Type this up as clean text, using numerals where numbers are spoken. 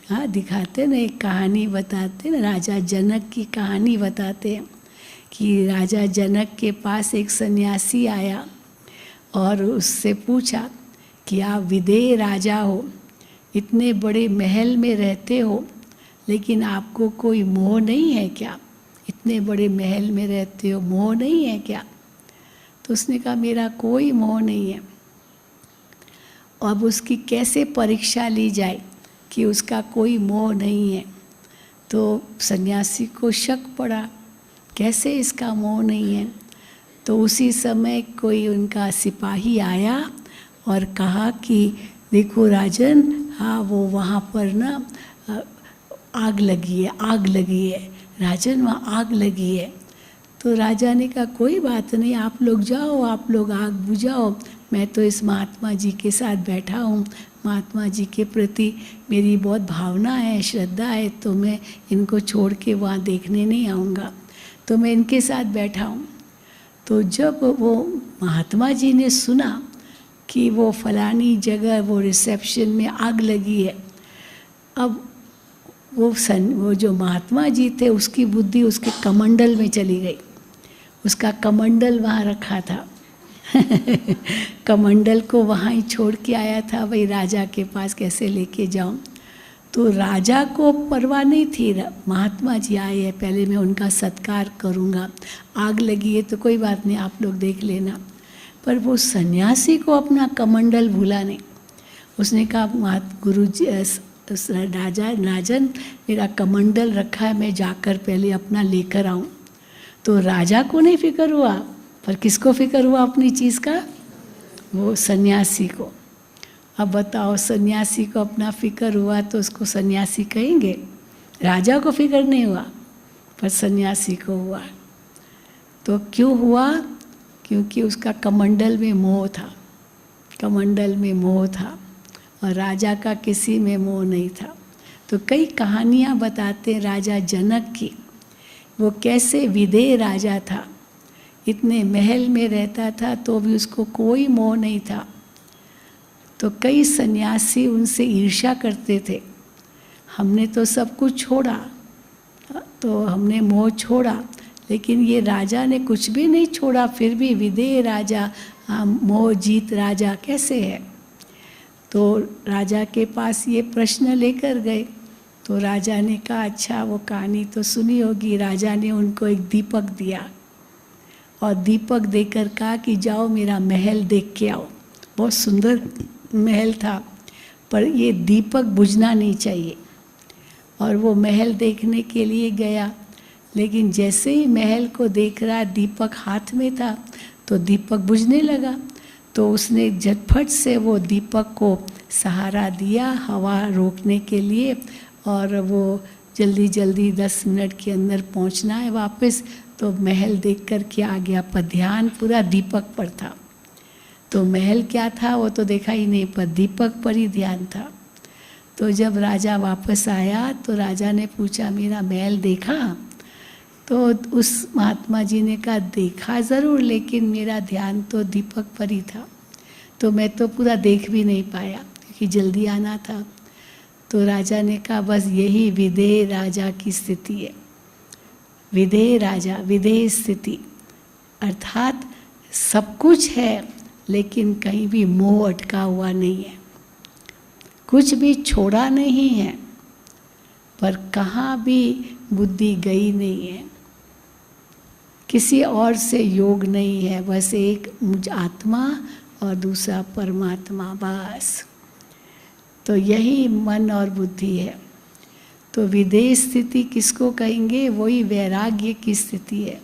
हाँ दिखाते ना, एक कहानी बताते ना, राजा जनक की कहानी बताते हैं कि राजा जनक के पास एक सन्यासी आया और उससे पूछा कि आप विदेह राजा हो, इतने बड़े महल में रहते हो, लेकिन आपको कोई मोह नहीं है क्या? इतने बड़े महल में रहते हो, मोह नहीं है क्या? तो उसने कहा मेरा कोई मोह नहीं है। अब उसकी कैसे परीक्षा ली जाए कि उसका कोई मोह नहीं है? तो सन्यासी को शक पड़ा, कैसे इसका मोह नहीं है? तो उसी समय कोई उनका सिपाही आया और कहा कि देखो राजन, हाँ वो वहाँ पर ना आग लगी है, आग लगी है राजन, वहाँ आग लगी है। तो राजा ने कहा कोई बात नहीं, आप लोग जाओ, आप लोग आग बुझाओ, मैं तो इस महात्मा जी के साथ बैठा हूँ, महात्मा जी के प्रति मेरी बहुत भावना है, श्रद्धा है, तो मैं इनको छोड़ के वहाँ देखने नहीं आऊँगा, तो मैं इनके साथ बैठा हूँ। तो जब वो महात्मा जी ने सुना कि वो फलानी जगह वो रिसेप्शन में आग लगी है, अब वो जो महात्मा जी थे उसकी बुद्धि उसके कमंडल में चली गई। उसका कमंडल वहाँ रखा था कमंडल को वहाँ ही छोड़ के आया था, भाई राजा के पास कैसे लेके जाऊँ। तो राजा को परवाह नहीं थी, महात्मा जी आए हैं, पहले मैं उनका सत्कार करूँगा, आग लगी है तो कोई बात नहीं, आप लोग देख लेना। पर वो सन्यासी को अपना कमंडल भूला नहीं। उसने कहा गुरु जी, राजन मेरा कमंडल रखा है, मैं जाकर पहले अपना लेकर आऊँ। तो राजा को नहीं फिक्र हुआ, पर किसको फिक्र हुआ अपनी चीज़ का? वो सन्यासी को। अब बताओ, सन्यासी को अपना फिक्र हुआ तो उसको सन्यासी कहेंगे? राजा को फिक्र नहीं हुआ, पर सन्यासी को हुआ। तो क्यों हुआ? क्योंकि उसका कमंडल में मोह था, कमंडल में मोह था, और राजा का किसी में मोह नहीं था। तो कई कहानियाँ बताते हैं राजा जनक की, वो कैसे विदेह राजा था, इतने महल में रहता था तो भी उसको कोई मोह नहीं था। तो कई सन्यासी उनसे ईर्ष्या करते थे, हमने तो सब कुछ छोड़ा, तो हमने मोह छोड़ा, लेकिन ये राजा ने कुछ भी नहीं छोड़ा, फिर भी विदेह राजा, मोह जीत राजा कैसे है? तो राजा के पास ये प्रश्न लेकर गए। तो राजा ने कहा अच्छा, वो कहानी तो सुनी होगी। राजा ने उनको एक दीपक दिया और दीपक देकर कहा कि जाओ मेरा महल देख के आओ। बहुत सुंदर महल था, पर ये दीपक बुझना नहीं चाहिए। और वो महल देखने के लिए गया, लेकिन जैसे ही महल को देख रहा, दीपक हाथ में था, तो दीपक बुझने लगा। तो उसने झटफट से वो दीपक को सहारा दिया हवा रोकने के लिए, और वो जल्दी जल्दी 10 मिनट के अंदर पहुंचना है वापस। तो महल देख कर के आ गया, पर ध्यान पूरा दीपक पर था। तो महल क्या था वो तो देखा ही नहीं, पर दीपक पर ही ध्यान था। तो जब राजा वापस आया तो राजा ने पूछा मेरा महल देखा? तो उस महात्मा जी ने कहा देखा ज़रूर, लेकिन मेरा ध्यान तो दीपक पर ही था, तो मैं तो पूरा देख भी नहीं पाया क्योंकि जल्दी आना था। तो राजा ने कहा बस यही विदेह राजा की स्थिति है। विदेह राजा, विदेह स्थिति, अर्थात सब कुछ है लेकिन कहीं भी मोह अटका हुआ नहीं है, कुछ भी छोड़ा नहीं है, पर कहाँ भी बुद्धि गई नहीं है, किसी और से योग नहीं है, बस एक मुझ आत्मा और दूसरा परमात्मा, बस। तो यही मन और बुद्धि है। तो विदेह स्थिति किसको कहेंगे? वही वैराग्य की स्थिति है।